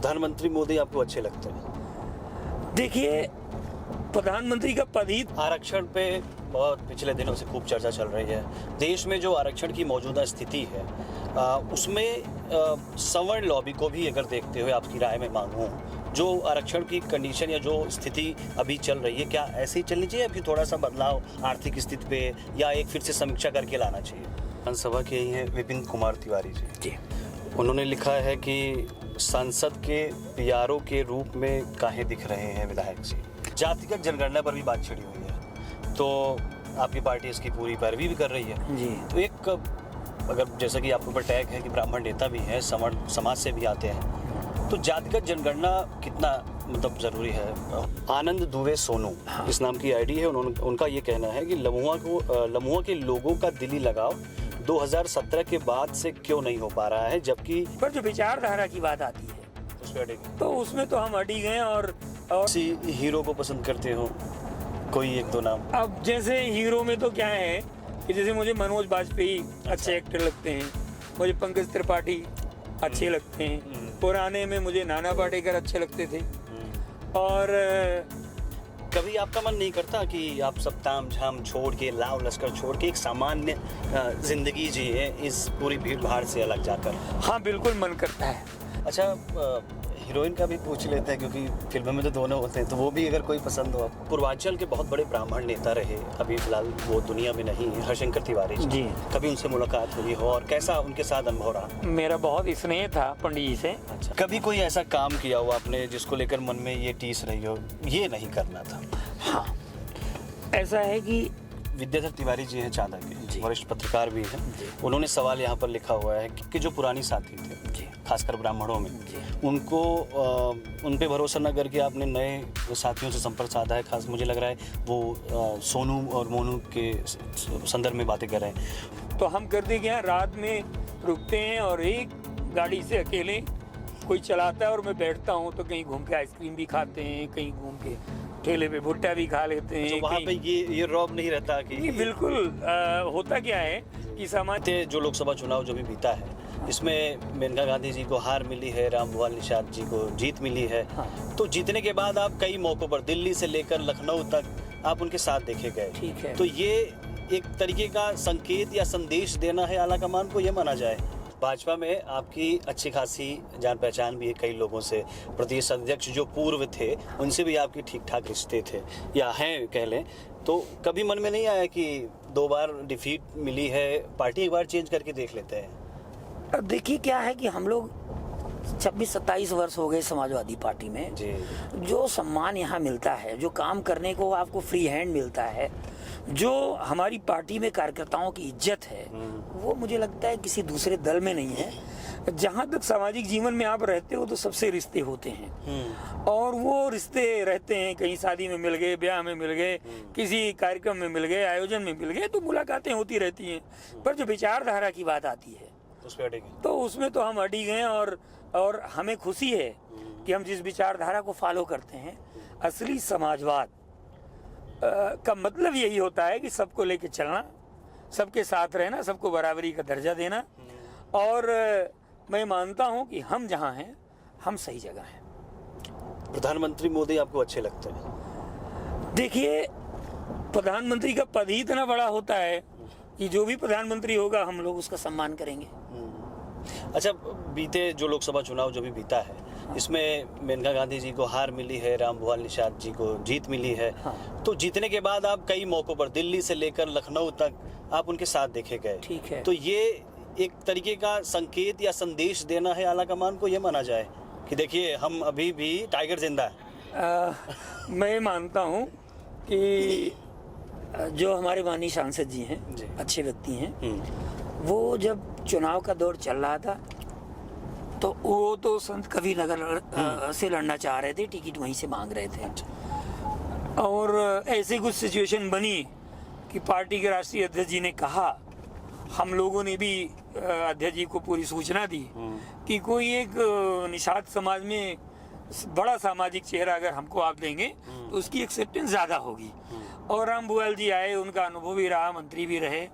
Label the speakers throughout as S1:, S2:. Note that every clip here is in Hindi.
S1: प्रधानमंत्री मोदी आपको अच्छे लगते हैं?
S2: देखिए, प्रधानमंत्री का पद ही
S1: आरक्षण पे बहुत पिछले दिनों से खूब चर्चा चल रही है। देश में जो आरक्षण की मौजूदा स्थिति है उसमें सवर्ण लॉबी को भी अगर देखते हुए आपकी राय में मांगूं, जो आरक्षण की कंडीशन या जो स्थिति अभी चल रही है, क्या ऐसे ही चलनी चाहिए या फिर थोड़ा सा बदलाव आर्थिक स्थिति पे या एक फिर से समीक्षा करके लाना चाहिए? विधानसभा के ही हैं विपिन कुमार तिवारी जी। उन्होंने लिखा है कि संसद के पीआरओ के रूप में काहे दिख रहे हैं विधायक जी। जातिगत जनगणना पर भी बात छिड़ी हुई है, तो आपकी पार्टी इसकी पूरी पैरवी भी कर रही है
S2: जी।
S1: तो एक अगर जैसा कि आपके ऊपर टैग है कि ब्राह्मण नेता भी हैं, सवर्ण समाज से भी आते हैं, तो जातिगत जनगणना कितना मतलब ज़रूरी है? आनंद दुबे सोनू इस नाम की आईडी है। उनका ये कहना है कि लम्हुआ के लोगों का दिली लगाव 2017 के बाद से क्यों नहीं हो पा रहा है, जबकि
S2: पर जो विचारधारा की बात आती है तो उसमें तो हम अड़ी गए। और
S1: किसी हीरो को पसंद करते हो? कोई एक दो नाम।
S2: अब जैसे हीरो में तो क्या है कि जैसे मुझे मनोज बाजपेयी अच्छे एक्टर लगते हैं, मुझे पंकज त्रिपाठी अच्छे लगते हैं, पुराने में मुझे नाना पाटेकर अच्छे लगते थे। और
S1: कभी आपका मन नहीं करता कि आप सब ताम झाम छोड़ के, लाव लश्कर छोड़ के एक सामान्य जिंदगी जिए इस पूरी भीड़ भाड़ से अलग जाकर?
S2: हाँ, बिल्कुल मन करता है।
S1: अच्छा, हीरोइन का भी पूछ लेते हैं क्योंकि फिल्मों में तो दोनों होते हैं, तो वो भी अगर कोई पसंद हो आपको। पूर्वांचल के बहुत बड़े ब्राह्मण नेता रहे, अभी फिलहाल वो दुनिया में नहीं है, हरशंकर तिवारी जी। कभी उनसे मुलाकात हुई हो और कैसा उनके साथ अनुभव रहा?
S2: मेरा बहुत स्नेह था पंडित जी से।
S1: अच्छा, कभी कोई ऐसा काम किया हो आपने जिसको लेकर मन में ये टीस रही हो, ये नहीं करना था?
S2: हाँ, ऐसा है कि
S1: विद्याधर तिवारी जी हैं चांदा के, वरिष्ठ पत्रकार भी हैं। उन्होंने सवाल यहाँ पर लिखा हुआ है कि जो पुरानी साथी थे खासकर ब्राह्मणों में, उनको उन पे भरोसा न करके आपने नए साथियों से संपर्क साधा है। खास मुझे लग रहा है वो सोनू और मोनू के संदर्भ में बातें कर रहे हैं।
S2: तो हम करते क्या, रात में रुकते हैं और एक गाड़ी से अकेले कोई चलाता है और मैं बैठता हूँ, तो कहीं घूम के आइसक्रीम भी खाते हैं, कहीं घूम के ठेले पे भुट्टा भी खा लेते हैं।
S1: तो वहाँ पे ये रौब नहीं रहता कि
S2: बिल्कुल होता क्या है कि समाज
S1: जो लोकसभा चुनाव जो भी बीता है, इसमें मेनका गांधी जी को हार मिली है, रामभुवाल निषाद जी को जीत मिली है।
S2: हाँ।
S1: तो जीतने के बाद आप कई मौकों पर दिल्ली से लेकर लखनऊ तक आप उनके साथ देखे गए।
S2: ठीक है।
S1: तो ये एक तरीके का संकेत या संदेश देना है आला कमान को, ये माना जाए। भाजपा में आपकी अच्छी खासी जान पहचान भी है कई लोगों से। प्रदेश अध्यक्ष जो पूर्व थे उनसे भी आपकी ठीक ठाक रिश्ते थे या हैं कह लें, तो कभी मन में नहीं आया कि 2 बार डिफीट मिली है, पार्टी एक बार चेंज करके देख लेते हैं?
S2: अब देखिए क्या है कि हम लोग 26-27 वर्ष हो गए समाजवादी पार्टी में
S1: जी।
S2: जो सम्मान यहाँ मिलता है, जो काम करने को आपको फ्री हैंड मिलता है, जो हमारी पार्टी में कार्यकर्ताओं की इज्जत है, वो मुझे लगता है किसी दूसरे दल में नहीं है। जहाँ तक सामाजिक जीवन में आप रहते हो तो सबसे रिश्ते होते हैं और वो रिश्ते रहते हैं। कहीं शादी में मिल गए, ब्याह में मिल गए, किसी कार्यक्रम में मिल गए, आयोजन में मिल गए, तो मुलाकातें होती रहती हैं। पर जो विचारधारा की बात आती है तो उसमें तो हम अड़ी गए। और हमें खुशी है कि हम जिस विचारधारा को फॉलो करते हैं, असली समाजवाद का मतलब यही होता है कि सबको लेके चलना, सबके साथ रहना, सबको बराबरी का दर्जा देना। और मैं मानता हूं कि हम जहां हैं हम सही जगह हैं।
S1: प्रधानमंत्री मोदी आपको अच्छे लगते हैं?
S2: देखिए, प्रधानमंत्री का पद ही इतना बड़ा होता है कि जो भी प्रधानमंत्री होगा हम लोग उसका सम्मान करेंगे।
S1: अच्छा, बीते जो लोकसभा चुनाव जो भी बीता है, इसमें मेनका गांधी जी को हार मिली है, रामभुवाल निषाद जी को जीत मिली है।
S2: हाँ।
S1: तो जीतने के बाद आप कई मौकों पर दिल्ली से लेकर लखनऊ तक आप उनके साथ देखे गए।
S2: ठीक है।
S1: तो ये एक तरीके का संकेत या संदेश देना है आला कमान को, ये माना जाए कि देखिए हम अभी भी टाइगर जिंदा है?
S2: मैं मानता हूँ कि जो हमारे माननीय सांसद जी हैं, अच्छे व्यक्ति हैं, वो जब चुनाव का दौर चल रहा था तो वो तो संत कबीर नगर से लड़ना चाह रहे थे, टिकट वहीं से मांग रहे थे। और ऐसी कुछ सिचुएशन बनी कि पार्टी के राष्ट्रीय अध्यक्ष जी ने कहा, हम लोगों ने भी अध्यक्ष जी को पूरी सूचना दी कि कोई एक निषाद समाज में बड़ा सामाजिक चेहरा अगर हमको आप देंगे तो उसकी एक्सेप्टेंस ज़्यादा होगी। और रामभुवाल जी आए, उनका अनुभव भी रहा, मंत्री भी रहे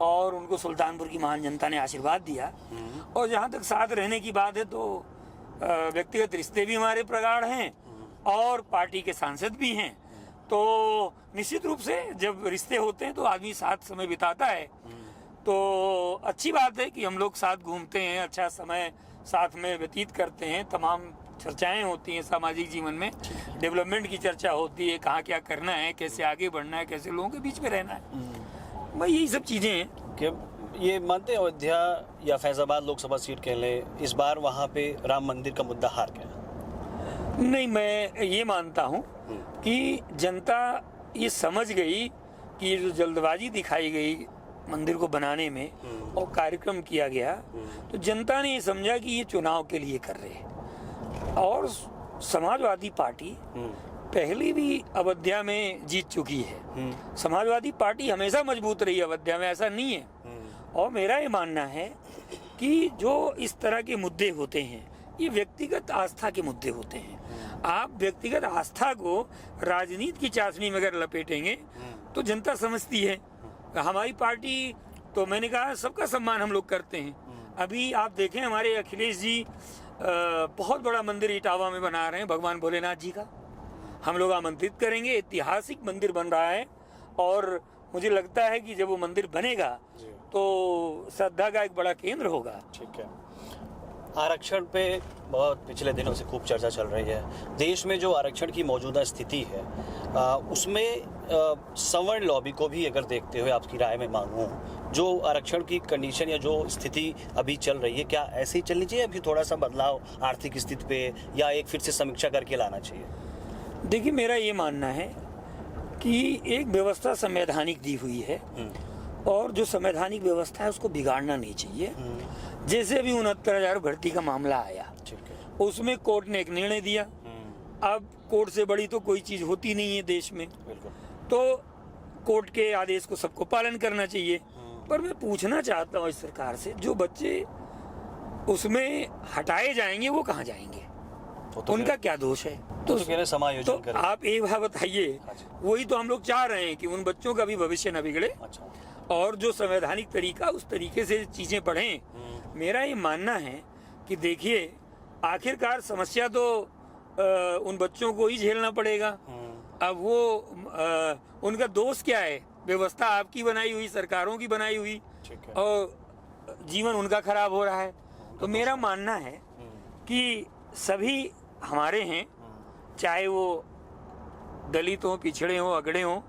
S2: और उनको सुल्तानपुर की महान जनता ने आशीर्वाद दिया। और जहाँ तक साथ रहने की बात है तो व्यक्तिगत रिश्ते भी हमारे प्रगाढ़ हैं और पार्टी के सांसद भी हैं। तो निश्चित रूप से जब रिश्ते होते हैं तो आदमी साथ समय बिताता है। तो अच्छी बात है कि हम लोग साथ घूमते हैं, अच्छा समय साथ में व्यतीत करते हैं, तमाम चर्चाएं होती हैं सामाजिक जीवन में, डेवलपमेंट की चर्चा होती है, कहाँ क्या करना है, कैसे आगे बढ़ना है, कैसे लोगों के बीच में रहना है। भाई यही सब चीज़ें हैं।
S1: कि ये मानते हैं अयोध्या या फैजाबाद लोकसभा सीट कह लें, इस बार वहाँ पे राम मंदिर का मुद्दा हार गया?
S2: नहीं, मैं ये मानता हूँ कि जनता ये समझ गई कि ये जो जल्दबाजी दिखाई गई मंदिर को बनाने में और कार्यक्रम किया गया, तो जनता ने ये समझा कि ये चुनाव के लिए कर रहे हैं। और समाजवादी पार्टी पहले भी अयोध्या में जीत चुकी है। समाजवादी पार्टी हमेशा मजबूत रही अयोध्या में, ऐसा नहीं है। और मेरा ये मानना है कि जो इस तरह के मुद्दे होते हैं ये व्यक्तिगत आस्था के मुद्दे होते हैं। आप व्यक्तिगत आस्था को राजनीति की चाशनी में अगर लपेटेंगे तो जनता समझती है। हमारी पार्टी तो मैंने कहा सबका सम्मान हम लोग करते हैं। अभी आप देखें हमारे अखिलेश जी बहुत बड़ा मंदिर इटावा में बना रहे हैं भगवान भोलेनाथ जी का। हम लोग आमंत्रित करेंगे, ऐतिहासिक मंदिर बन रहा है और मुझे लगता है कि जब वो मंदिर बनेगा तो श्रद्धा का एक बड़ा केंद्र होगा।
S1: ठीक है। आरक्षण पे बहुत पिछले दिनों से खूब चर्चा चल रही है। देश में जो आरक्षण की मौजूदा स्थिति है उसमें सवर्ण लॉबी को भी अगर देखते हुए आपकी राय में मांगूं, जो आरक्षण की कंडीशन या जो स्थिति अभी चल रही है, क्या ऐसे ही चलनी चाहिए, अभी थोड़ा सा बदलाव आर्थिक स्थिति पे या एक फिर से समीक्षा करके लाना चाहिए?
S2: देखिए, मेरा ये मानना है कि एक व्यवस्था संवैधानिक दी हुई है और जो संवैधानिक व्यवस्था है उसको बिगाड़ना नहीं चाहिए। जैसे अभी 69,000 भर्ती का मामला आया, उसमें कोर्ट ने एक निर्णय दिया। अब कोर्ट से बड़ी तो कोई चीज होती नहीं है देश में, तो कोर्ट के आदेश को सबको पालन करना चाहिए। पर मैं पूछना चाहता हूँ इस सरकार से, जो बच्चे उसमें हटाए जाएंगे वो कहाँ जाएंगे? तो उनका क्या दोष है? तो आप एक बात बताइए, वही तो हम लोग चाह रहे हैं कि उन बच्चों का भी भविष्य न बिगड़े और जो संवैधानिक तरीका उस तरीके से चीजें पढ़ें। मेरा ये मानना है कि देखिए, आखिरकार समस्या तो उन बच्चों को ही झेलना पड़ेगा। अब वो उनका दोष क्या है? व्यवस्था आपकी बनाई हुई, सरकारों की बनाई हुई, और जीवन उनका खराब हो रहा है। तो मेरा मानना है कि सभी हमारे हैं, चाहे वो दलित हो, पिछड़े हो, अगड़े हो,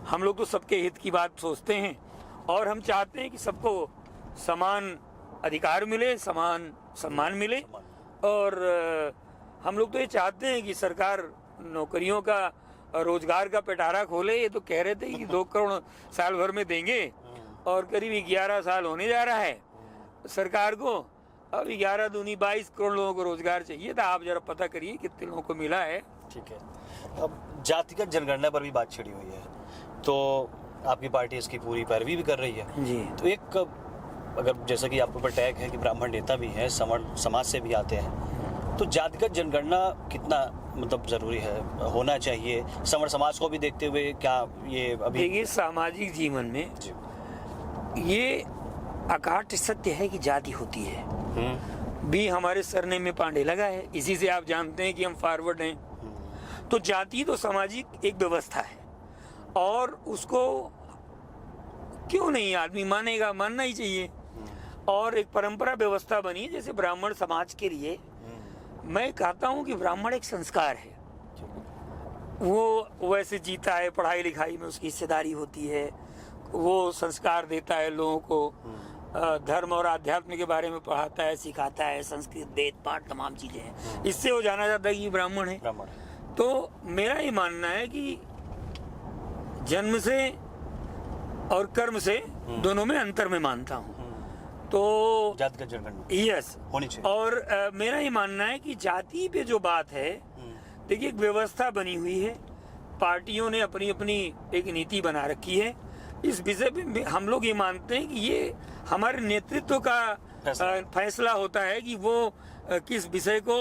S2: हम लोग तो सबके हित की बात सोचते हैं और हम चाहते हैं कि सबको समान अधिकार मिले, समान सम्मान मिले। और हम लोग तो ये चाहते हैं कि सरकार नौकरियों का, रोजगार का पिटारा खोले। ये तो कह रहे थे कि 2 करोड़ साल भर में देंगे और करीब 11 साल होने जा रहा है सरकार को। अब 11 दूनी 22 करोड़ लोगों को रोजगार चाहिए था। आप जरा पता करिए कितने लोगों को मिला है।
S1: ठीक है। अब जातिगत जनगणना पर भी बात छिड़ी हुई है, तो आपकी पार्टी इसकी पूरी पैरवी भी कर रही है
S2: जी।
S1: तो एक, अगर जैसा कि आपके ऊपर टैग है कि ब्राह्मण नेता भी हैं, सवर्ण समाज से भी आते हैं, तो जातिगत जनगणना कितना मतलब जरूरी है, होना चाहिए? सवर्ण समाज को भी देखते हुए क्या ये अभी?
S2: देखिए, सामाजिक जीवन में ये अकाट सत्य है कि जाति होती है। भी हमारे सरनेम में पांडे लगा है, इसी से आप जानते हैं कि हम फॉरवर्ड हैं। तो जाति तो सामाजिक एक व्यवस्था है और उसको क्यों नहीं आदमी मानेगा, मानना ही चाहिए। और एक परंपरा व्यवस्था बनी, जैसे ब्राह्मण समाज के लिए मैं कहता हूँ कि ब्राह्मण एक संस्कार है। वो वैसे जीता है, पढ़ाई लिखाई में उसकी हिस्सेदारी होती है, वो संस्कार देता है लोगों को, धर्म और आध्यात्म के बारे में पढ़ाता है, सिखाता है, संस्कृत, वेद पाठ, तमाम चीजें हैं। इससे वो जाना जाता है कि ब्राह्मण है। तो मेरा ये मानना है कि जन्म से और कर्म से दोनों में अंतर में मानता हूँ। तो
S1: जातिगत जनगणना
S2: यस
S1: होनी चाहिए।
S2: और मेरा ये मानना है कि जाति पे जो बात है, देखिए, एक व्यवस्था बनी हुई है, पार्टियों ने अपनी अपनी एक नीति बना रखी है। इस विषय पे हम लोग ये मानते हैं कि ये हमारे नेतृत्व का फैसला होता है कि वो किस विषय को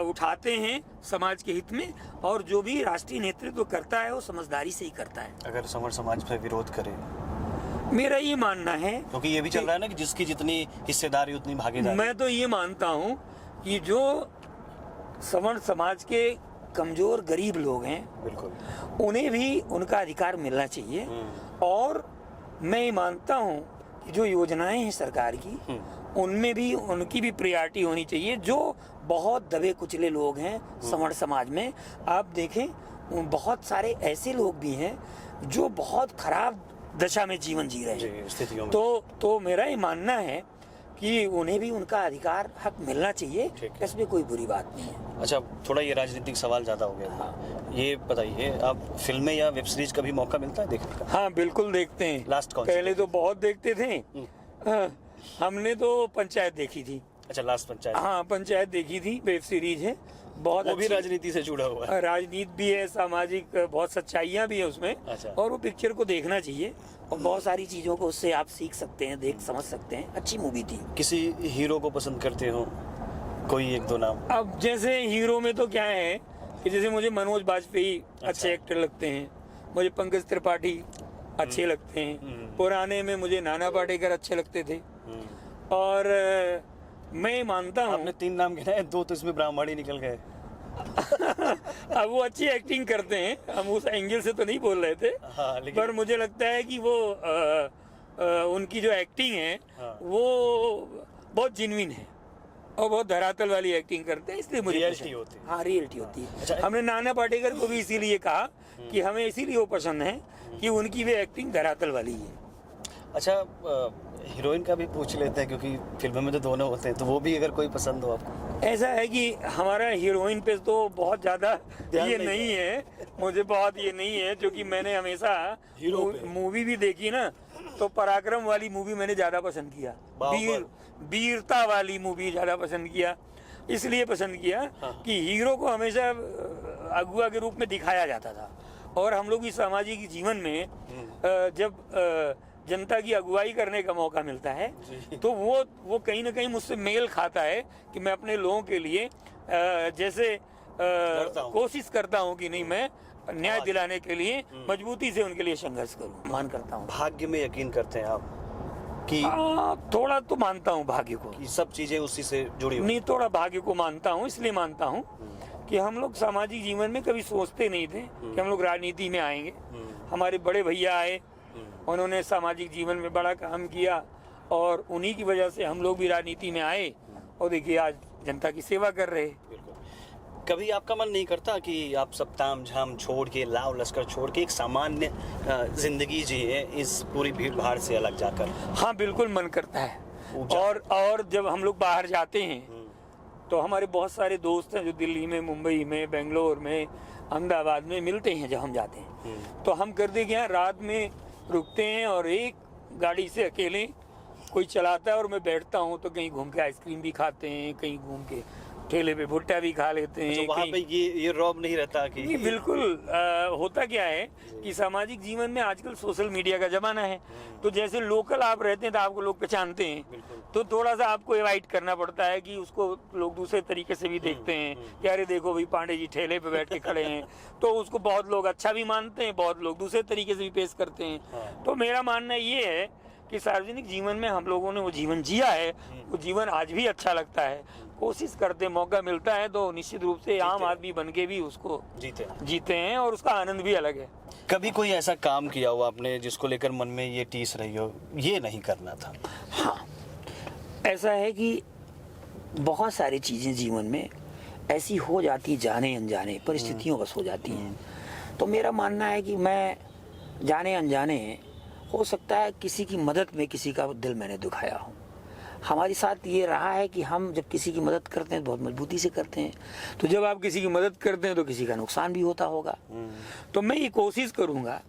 S2: उठाते हैं समाज के हित में, और जो भी राष्ट्रीय नेतृत्व करता है वो समझदारी से ही करता है।
S1: अगर सवर्ण समाज पे विरोध करे,
S2: मेरा ये मानना है,
S1: क्योंकि ये भी चल रहा है ना कि जिसकी जितनी हिस्सेदारी उतनी भागीदारी।
S2: मैं तो ये मानता हूँ कि जो सवर्ण समाज के कमजोर गरीब लोग हैं,
S1: बिल्कुल।
S2: उन्हें भी उनका अधिकार मिलना चाहिए। और मैं ये मानता हूँ कि जो योजनाएं हैं सरकार की, उनमें भी उनकी भी प्रायोरिटी होनी चाहिए। जो बहुत दबे कुचले लोग हैं सवर्ण समाज में, आप देखें बहुत सारे ऐसे लोग भी हैं जो बहुत खराब दशा में जीवन जी रहे हैं,
S1: स्थितियों में।
S2: तो मेरा ये मानना है कि उन्हें भी उनका अधिकार हक मिलना चाहिए, इसमें कोई बुरी बात नहीं है।
S1: अच्छा, थोड़ा ये राजनीतिक सवाल ज़्यादा हो गया।
S2: हाँ।
S1: ये बताइए, आप फिल्में या वेब सीरीज का भी मौका मिलता है देखने का?
S2: हाँ बिल्कुल देखते हैं।
S1: लास्ट कौन सी?
S2: पहले तो बहुत देखते थे। हाँ, हमने तो पंचायत देखी थी।
S1: अच्छा, लास्ट पंचायत।
S2: हाँ, पंचायत देखी थी, वेब सीरीज है, बहुत
S1: वो भी
S2: अच्छी।
S1: राजनीति से जुड़ा हुआ है।
S2: राजनीति भी है, सामाजिक बहुत सच्चाइयाँ भी है उसमें।
S1: अच्छा।
S2: और वो पिक्चर को देखना चाहिए, और बहुत सारी चीज़ों को उससे आप सीख सकते हैं, देख समझ सकते हैं। अच्छी मूवी थी।
S1: किसी हीरो को पसंद करते हो? कोई एक दो नाम।
S2: अब जैसे हीरो में तो क्या है कि जैसे मुझे मनोज बाजपेयी अच्छे एक्टर लगते हैं, मुझे पंकज त्रिपाठी अच्छे लगते हैं, पुराने में मुझे नाना पाटेकर अच्छे लगते थे। और मैं मानता हूँ,
S1: आपने 3 नाम गिनाए, 2 तो इसमें ब्राह्मण ही निकल गए।
S2: अब वो अच्छी एक्टिंग करते हैं, हम उस एंगल से तो नहीं बोल रहे थे।
S1: हाँ, लेकिन
S2: पर मुझे लगता है कि वो उनकी जो एक्टिंग है,
S1: हाँ।
S2: वो बहुत जेन्युइन है और बहुत धरातल वाली एक्टिंग करते हैं, इसलिए मुझे
S1: रियलिटी
S2: पसंद।
S1: होती है।
S2: हाँ, रियलिटी होती है।
S1: अच्छा।
S2: हमने नाना पाटेकर को भी इसीलिए कहा कि हमें इसीलिए वो पसंद है कि उनकी भी एक्टिंग धरातल वाली है।
S1: अच्छा, हीरोइन का भी पूछ लेते हैं, क्योंकि फिल्मों में तो दोनों होते हैं, तो वो भी अगर कोई पसंद हो आपको?
S2: ऐसा है कि हमारा हीरोइन पे तो बहुत ज्यादा
S1: ध्यान
S2: ये
S1: नहीं
S2: नहीं है, मुझे बहुत ये नहीं है, क्योंकि मैंने हमेशा
S1: हीरो पे।
S2: मूवी भी देखी ना, तो पराक्रम वाली मूवी मैंने ज्यादा पसंद किया, वीरता वाली मूवी ज्यादा पसंद किया। इसलिए पसंद किया कि हीरो को हमेशा अगुआ के रूप में दिखाया जाता था, और हम लोग इस सामाजिक जीवन में जब जनता की अगुवाई करने का मौका मिलता है, तो वो कहीं ना कहीं मुझसे मेल खाता है कि मैं अपने लोगों के लिए जैसे कोशिश करता हूँ कि नहीं, मैं न्याय दिलाने के लिए मजबूती से उनके लिए संघर्ष करूँ, मान करता हूँ।
S1: भाग्य में यकीन करते हैं आप कि
S2: थोड़ा तो मानता हूँ भाग्य को,
S1: कि सब चीजें उसी से जुड़ी हुई?
S2: नहीं, थोड़ा भाग्य को मानता हूँ। इसलिए मानता हूँ कि हम लोग सामाजिक जीवन में कभी सोचते नहीं थे कि हम लोग राजनीति में आएंगे। हमारे बड़े भैया आए, उन्होंने सामाजिक जीवन में बड़ा काम किया, और उन्हीं की वजह से हम लोग भी राजनीति में आए, और देखिए आज जनता की सेवा कर रहे हैं।
S1: बिल्कुल। कभी आपका मन नहीं करता कि आप सब ताम झाम छोड़ के, लाव लश्कर छोड़ के एक सामान्य जिंदगी जिए इस पूरी भीड़ भाड़ से अलग जाकर?
S2: हाँ बिल्कुल मन करता है। और जब हम लोग बाहर जाते हैं तो हमारे बहुत सारे दोस्त हैं जो दिल्ली में, मुंबई में, बेंगलोर में, अहमदाबाद में मिलते हैं। जब हम जाते हैं तो हम करते क्या, रात में रुकते हैं और एक गाड़ी से अकेले कोई चलाता है और मैं बैठता हूँ, तो कहीं घूम के आइसक्रीम भी खाते हैं, कहीं घूम के ठेले पे भुट्टा भी खा लेते हैं।
S1: वहाँ पे ये रौब नहीं रहता कि
S2: नहीं, बिल्कुल। होता क्या है कि सामाजिक जीवन में आजकल सोशल मीडिया का जमाना है, तो जैसे लोकल आप रहते हैं तो आपको लोग पहचानते हैं, तो थोड़ा सा आपको एवॉइड करना पड़ता है कि उसको लोग दूसरे तरीके से भी देखते हैं कि अरे देखो भाई पांडे जी ठेले पे बैठ के खड़े हैं, तो उसको बहुत लोग अच्छा भी मानते हैं, बहुत लोग दूसरे तरीके से भी पेश करते हैं। तो मेरा मानना ये है कि सार्वजनिक जीवन में हम लोगों ने वो जीवन जिया है, वो जीवन आज भी अच्छा लगता है। कोशिश करते, मौका मिलता है तो निश्चित रूप से आम आदमी बन के भी उसको जीते हैं, और उसका आनंद भी अलग है।
S1: कभी कोई ऐसा काम किया हो आपने जिसको लेकर मन में ये टीस रही हो, ये नहीं करना था?
S2: हाँ, ऐसा है कि बहुत सारी चीज़ें जीवन में ऐसी हो जाती, जाने अनजाने परिस्थितियों बस हो जाती हैं। तो मेरा मानना है कि मैं जाने अनजाने, हो सकता है किसी की मदद में किसी का दिल मैंने दुखाया हो। हमारे साथ ये रहा है कि हम जब किसी की मदद करते हैं बहुत मजबूती से करते हैं, तो जब आप किसी की मदद करते हैं तो किसी का नुकसान भी होता होगा। तो मैं ये कोशिश करूँगा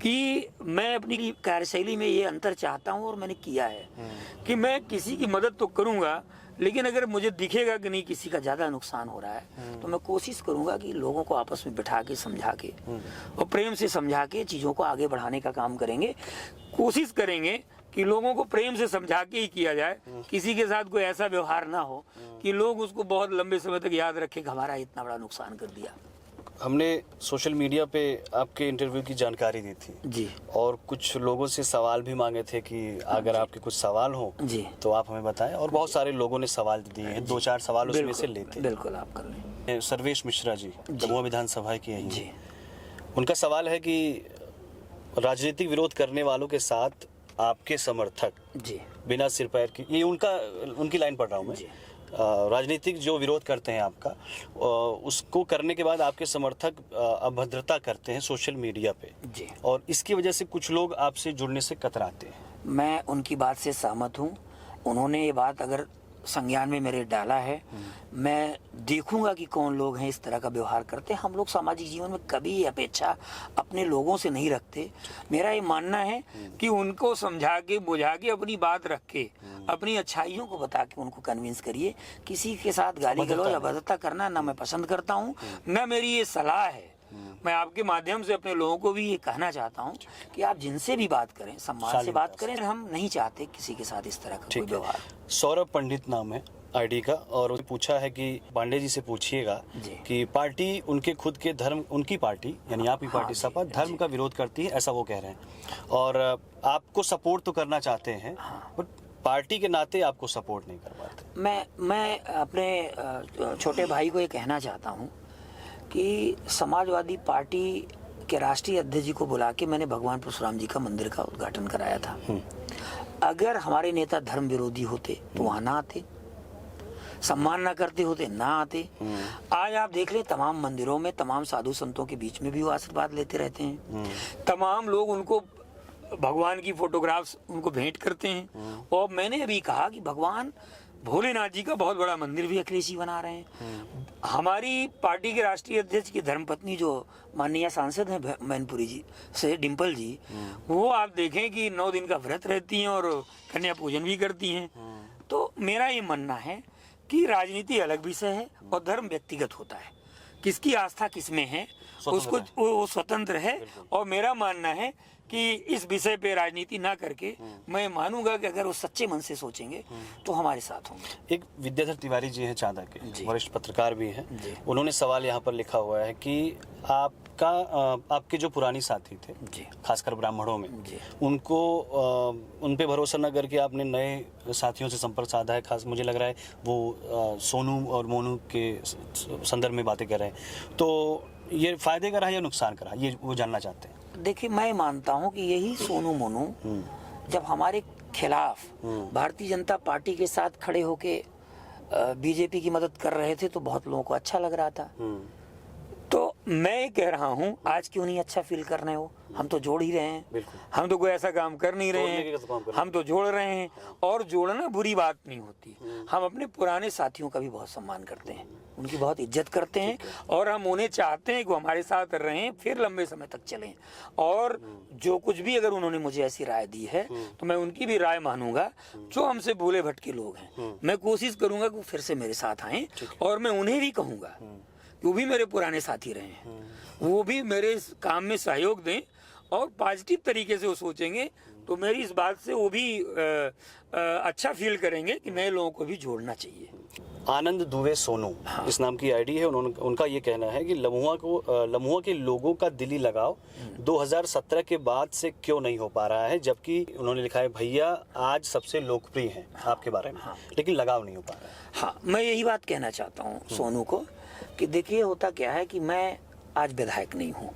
S2: कि मैं अपनी कार्यशैली में ये अंतर चाहता हूँ, और मैंने किया है कि मैं किसी की मदद तो करूँगा, लेकिन अगर मुझे दिखेगा कि नहीं किसी का ज़्यादा नुकसान हो रहा है, तो मैं कोशिश करूँगा कि लोगों को आपस में बिठा के, समझा के और प्रेम से समझा के चीज़ों को आगे बढ़ाने का काम करेंगे। कोशिश करेंगे कि लोगों को प्रेम से समझा के ही किया जाए, किसी के साथ कोई ऐसा व्यवहार ना हो कि लोग उसको बहुत लंबे समय तक याद रखें कि हमारा इतना बड़ा नुकसान कर दिया।
S1: हमने सोशल मीडिया पे आपके इंटरव्यू की जानकारी दी थी
S2: जी
S1: और कुछ लोगों से सवाल भी मांगे थे कि अगर आपके कुछ सवाल हो
S2: जी
S1: तो आप हमें बताएं, और बहुत सारे लोगों ने सवाल दिए हैं, 2-4 सवाल उसमें से लेते
S2: बिल्कुल आप कर लें।
S1: सर्वेश मिश्रा जी दमोह विधानसभा की यही
S2: जी
S1: हैं। उनका सवाल है कि राजनीतिक विरोध करने वालों के साथ आपके समर्थक
S2: जी
S1: बिना सिर पैर की, ये उनकी लाइन पढ़ रहा हूँ मैं,
S2: जी।
S1: राजनीतिक जो विरोध करते हैं आपका, उसको करने के बाद आपके समर्थक अभद्रता करते हैं सोशल मीडिया पे,
S2: जी
S1: और इसकी वजह से कुछ लोग आपसे जुड़ने से कतराते हैं।
S2: मैं उनकी बात से सहमत हूँ। उन्होंने ये बात अगर संज्ञान में मेरे डाला है, मैं देखूंगा कि कौन लोग हैं इस तरह का व्यवहार करते हैं। हम लोग सामाजिक जीवन में कभी ये अपेक्षा अपने लोगों से नहीं रखते। मेरा ये मानना है कि उनको समझा के बुझा के अपनी बात रख के अपनी अच्छाइयों को बता के उनको कन्विंस करिए। किसी के साथ गाली गलौज अभद्रता करना ना मैं पसंद करता हूँ, ना मेरी ये सलाह है। मैं आपके माध्यम से अपने लोगों को भी ये कहना चाहता हूँ कि आप जिनसे भी बात करें सम्मान से बात करें। हम नहीं चाहते किसी के साथ इस तरह का कोई व्यवहार।
S1: सौरभ पंडित नाम है आईडी का, और पूछा है कि पांडे जी से पूछिएगा कि पार्टी उनके खुद के धर्म, उनकी पार्टी यानी आपकी पार्टी सपा धर्म का विरोध करती है, ऐसा वो कह रहे हैं, और आपको सपोर्ट तो करना चाहते हैं बट पार्टी के नाते आपको सपोर्ट नहीं कर पाते।
S2: मैं अपने छोटे भाई को ये कहना चाहता हूँ कि समाजवादी पार्टी के राष्ट्रीय अध्यक्ष जी को बुला के मैंने भगवान परशुराम जी का मंदिर का उद्घाटन कराया था। अगर हमारे नेता धर्म विरोधी होते तो वहां ना आते, सम्मान ना करते होते ना आते। आज आप देख ले तमाम मंदिरों में तमाम साधु संतों के बीच में भी वो आशीर्वाद लेते रहते हैं। तमाम लोग उनको भगवान की फोटोग्राफ्स उनको भेंट करते हैं। और मैंने अभी कहा कि भगवान भोलेनाथ जी का बहुत बड़ा मंदिर भी अखिलेश जी बना रहे हैं। हमारी पार्टी के राष्ट्रीय अध्यक्ष की धर्मपत्नी जो माननीय सांसद हैं मैनपुरी जी से डिम्पल जी, वो आप देखें कि 9 दिन का व्रत रहती हैं और कन्या पूजन भी करती हैं। तो मेरा ये मानना है कि राजनीति अलग विषय है और धर्म व्यक्तिगत होता है। किसकी आस्था किसमें है उसको वो स्वतंत्र है। और मेरा मानना है कि इस विषय पे राजनीति ना करके मैं मानूंगा कि अगर वो सच्चे मन से सोचेंगे तो हमारे साथ होंगे।
S1: एक विद्याधर तिवारी जी हैं चांदा के, वरिष्ठ पत्रकार भी हैं, उन्होंने सवाल यहाँ पर लिखा हुआ है कि आपके जो पुरानी साथी थे खासकर ब्राह्मणों में, उनको उन पे भरोसा न करके आपने नए साथियों से संपर्क साधा है। खास मुझे लग रहा है वो सोनू और मोनू के संदर्भ में बातें कर रहे हैं, तो ये फायदे का रहा या नुकसान का रहा, ये वो जानना चाहते हैं।
S2: देखिए, मैं मानता हूं कि यही सोनू मोनू जब हमारे खिलाफ भारतीय जनता पार्टी के साथ खड़े होके बीजेपी की मदद कर रहे थे तो बहुत लोगों को अच्छा लग रहा था। तो मैं कह रहा हूं आज क्यों नहीं अच्छा फील कर रहे हो, हम तो जोड़ ही रहे हैं। हम तो कोई ऐसा काम कर नहीं रहे हैं, हम तो जोड़ रहे हैं। और जोड़ना बुरी बात नहीं होती। हम अपने पुराने साथियों का भी बहुत सम्मान करते हैं, उनकी बहुत इज्जत करते हैं और हम उन्हें चाहते हैं कि वो हमारे साथ रहें, फिर लंबे समय तक चलें। और जो कुछ भी अगर उन्होंने मुझे ऐसी राय दी है तो मैं उनकी भी राय मानूंगा। जो हमसे भूले भटके लोग हैं, मैं कोशिश करूंगा कि वो फिर से मेरे साथ आएं। और मैं उन्हें भी कहूंगा कि वो भी मेरे पुराने साथी रहे हैं, वो भी मेरे इस काम में सहयोग दें और पॉजिटिव तरीके से वो सोचेंगे तो मेरी इस बात से वो भी अच्छा फील करेंगे कि नए लोगों को भी जोड़ना चाहिए।
S1: आनंद दुबे सोनू इस नाम की आईडी है। उनका ये कहना है कि लम्हुआ के लोगों का दिली लगाव 2017 के बाद से क्यों नहीं हो पा रहा है, जबकि उन्होंने लिखा है भैया आज सबसे लोकप्रिय हैं आपके बारे में, लेकिन लगाव नहीं हो पा रहा है।
S2: हाँ, मैं यही बात कहना चाहता हूँ सोनू को कि देखिए होता क्या है कि मैं आज विधायक नहीं हूँ,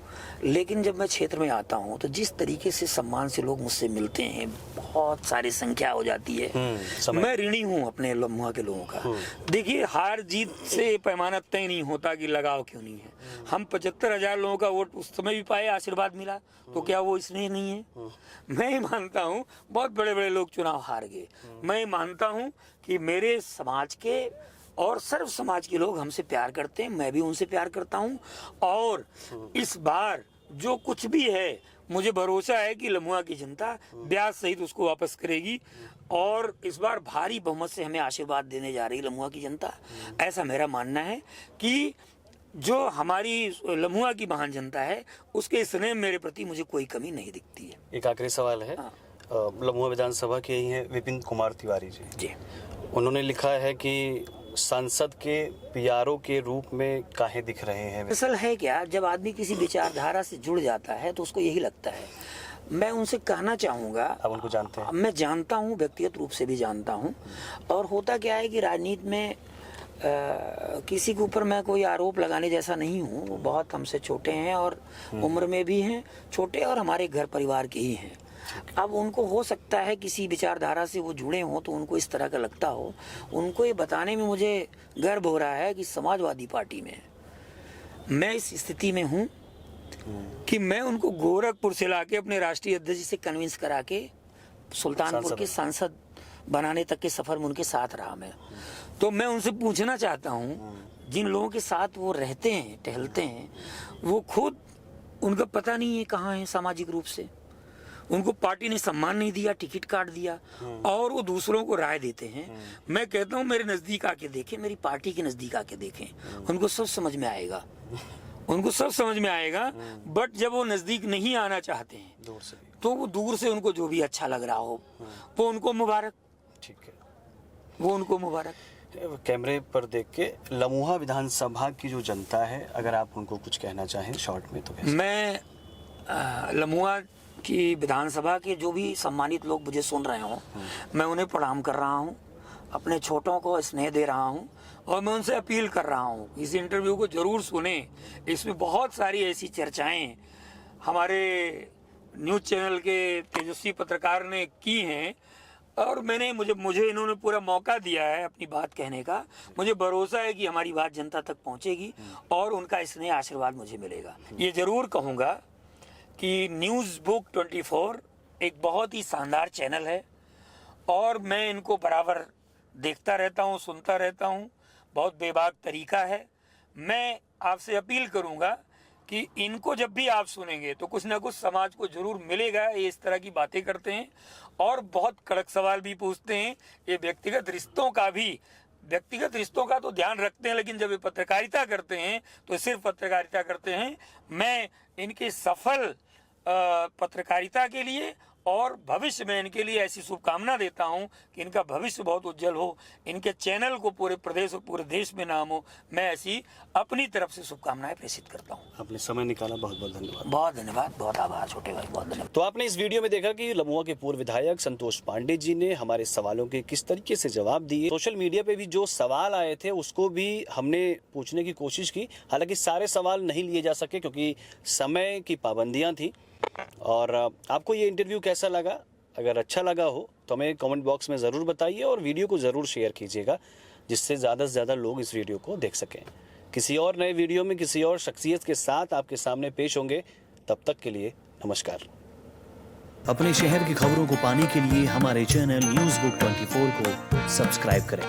S2: लेकिन जब मैं क्षेत्र में आता हूँ तो जिस तरीके से सम्मान से लोग मुझसे मिलते हैं, बहुत सारी संख्या हो जाती है। मैं ऋणी हूँ अपने लम्हुआ के लोगों का। देखिए, हार जीत से पैमाना तय नहीं होता कि लगाव क्यों नहीं है। हम 75,000 लोगों का वोट उस समय भी पाए, आशीर्वाद मिला, तो क्या वो इसलिए नहीं है? मैं मानता हूँ बहुत बड़े बड़े लोग चुनाव हार गए। मैं मानता हूँ कि मेरे समाज के और सर्व समाज के लोग हमसे प्यार करते हैं, मैं भी उनसे प्यार करता हूं। और इस बार जो कुछ भी है, मुझे भरोसा है कि लम्हुआ की जनता ब्याज सहित उसको वापस करेगी और इस बार भारी बहुमत से हमें आशीर्वाद देने जा रही है लम्हुआ की जनता। ऐसा मेरा मानना है कि जो हमारी लम्हुआ की महान जनता है उसके स्नेह मेरे प्रति मुझे कोई कमी नहीं दिखती है।
S1: एक आखिरी सवाल है, लम्हुआ विधानसभा के ही हैं विपिन कुमार तिवारी जी। उन्होंने लिखा है कि सांसद के पीआरओ के रूप में काहे दिख रहे हैं?
S2: असल है क्या, जब आदमी किसी विचारधारा से जुड़ जाता है तो उसको यही लगता है। मैं उनसे कहना चाहूँगा,
S1: आप उनको जानते हैं?
S2: मैं जानता हूँ, व्यक्तिगत रूप से भी जानता हूँ। और होता क्या है कि राजनीति में किसी के ऊपर मैं कोई आरोप लगाने जैसा नहीं हूँ। वो बहुत हमसे छोटे हैं और उम्र में भी हैं छोटे, और हमारे घर परिवार के ही हैं। अब उनको हो सकता है किसी विचारधारा से वो जुड़े हों तो उनको इस तरह का लगता हो। उनको ये बताने में मुझे गर्व हो रहा है कि समाजवादी पार्टी में मैं इस स्थिति में हूँ कि मैं उनको गोरखपुर से लाके अपने राष्ट्रीय अध्यक्ष से कन्विंस करा के सुल्तानपुर के सांसद बनाने तक के सफर में उनके साथ रहा मैं। तो मैं उनसे पूछना चाहता हूँ, जिन लोगों के साथ वो रहते हैं, टहलते हैं, वो खुद, उनका पता नहीं है कहाँ है सामाजिक रूप से, उनको पार्टी ने सम्मान नहीं दिया, टिकट काट दिया, और वो दूसरों को राय देते हैं। मैं कहता हूँ मेरे नजदीक आके देखें, मेरी पार्टी के नजदीक आके देखें, उनको सब समझ में आएगा, उनको सब समझ में आएगा। बट जब वो नजदीक नहीं आना चाहते हैं
S1: दूर से,
S2: तो वो दूर से उनको जो भी अच्छा लग रहा हो वो उनको मुबारक,
S1: ठीक है,
S2: वो उनको मुबारक।
S1: कैमरे पर देख के लम्होआ विधानसभा की जो जनता है, अगर आप उनको कुछ कहना चाहें शॉर्ट में तो कैसे?
S2: मैं लम्हुआ की विधानसभा के जो भी सम्मानित लोग मुझे सुन रहे हों, मैं उन्हें प्रणाम कर रहा हूं, अपने छोटों को स्नेह दे रहा हूं, और मैं उनसे अपील कर रहा हूं इस इंटरव्यू को जरूर सुने। इसमें बहुत सारी ऐसी चर्चाएं हमारे न्यूज़ चैनल के तेजस्वी पत्रकार ने की हैं, और मुझे इन्होंने पूरा मौका दिया है अपनी बात कहने का। मुझे भरोसा है कि हमारी बात जनता तक पहुंचेगी और उनका स्नेह आशीर्वाद मुझे मिलेगा। ये जरूर कहूँगा कि न्यूज़ बुक 24 एक बहुत ही शानदार चैनल है, और मैं इनको बराबर देखता रहता हूँ, सुनता रहता हूँ। बहुत बेबाक तरीका है। मैं आपसे अपील करूँगा कि इनको जब भी आप सुनेंगे तो कुछ ना कुछ समाज को जरूर मिलेगा। ये इस तरह की बातें करते हैं और बहुत कड़क सवाल भी पूछते हैं। ये व्यक्तिगत रिश्तों का तो ध्यान रखते हैं, लेकिन जब ये पत्रकारिता करते हैं तो सिर्फ पत्रकारिता करते हैं। मैं इनके सफल पत्रकारिता के लिए और भविष्य में इनके लिए ऐसी शुभकामना देता हूं कि इनका भविष्य बहुत उज्जवल हो, इनके चैनल को पूरे प्रदेश और पूरे देश में नाम हो। मैं ऐसी अपनी तरफ से शुभकामनाएं प्रेषित करता हूं।
S1: आपने समय निकाला, बहुत बहुत धन्यवाद।
S2: बहुत धन्यवाद, बहुत आभार छोटे भाई, बहुत धन्यवाद।
S1: तो आपने इस वीडियो में देखा कि लम्हुआ के पूर्व विधायक संतोष पांडे जी ने हमारे सवालों के किस तरीके से जवाब दिए। सोशल मीडिया पे भी जो सवाल आए थे उसको भी हमने पूछने की कोशिश की, हालांकि सारे सवाल नहीं लिए जा सके क्योंकि समय की पाबंदियां थी। और आपको ये इंटरव्यू कैसा लगा? अगर अच्छा लगा हो तो हमें कमेंट बॉक्स में ज़रूर बताइए और वीडियो को ज़रूर शेयर कीजिएगा, जिससे ज़्यादा से ज़्यादा लोग इस वीडियो को देख सकें। किसी और नए वीडियो में किसी और शख्सियत के साथ आपके सामने पेश होंगे। तब तक के लिए नमस्कार।
S3: अपने शहर की खबरों को पाने के लिए हमारे चैनल न्यूज़ बुक 24 को सब्सक्राइब करें।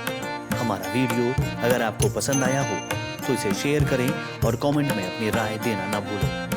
S3: हमारा वीडियो अगर आपको पसंद आया हो तो इसे शेयर करें और कमेंट में अपनी राय देना न भूलें।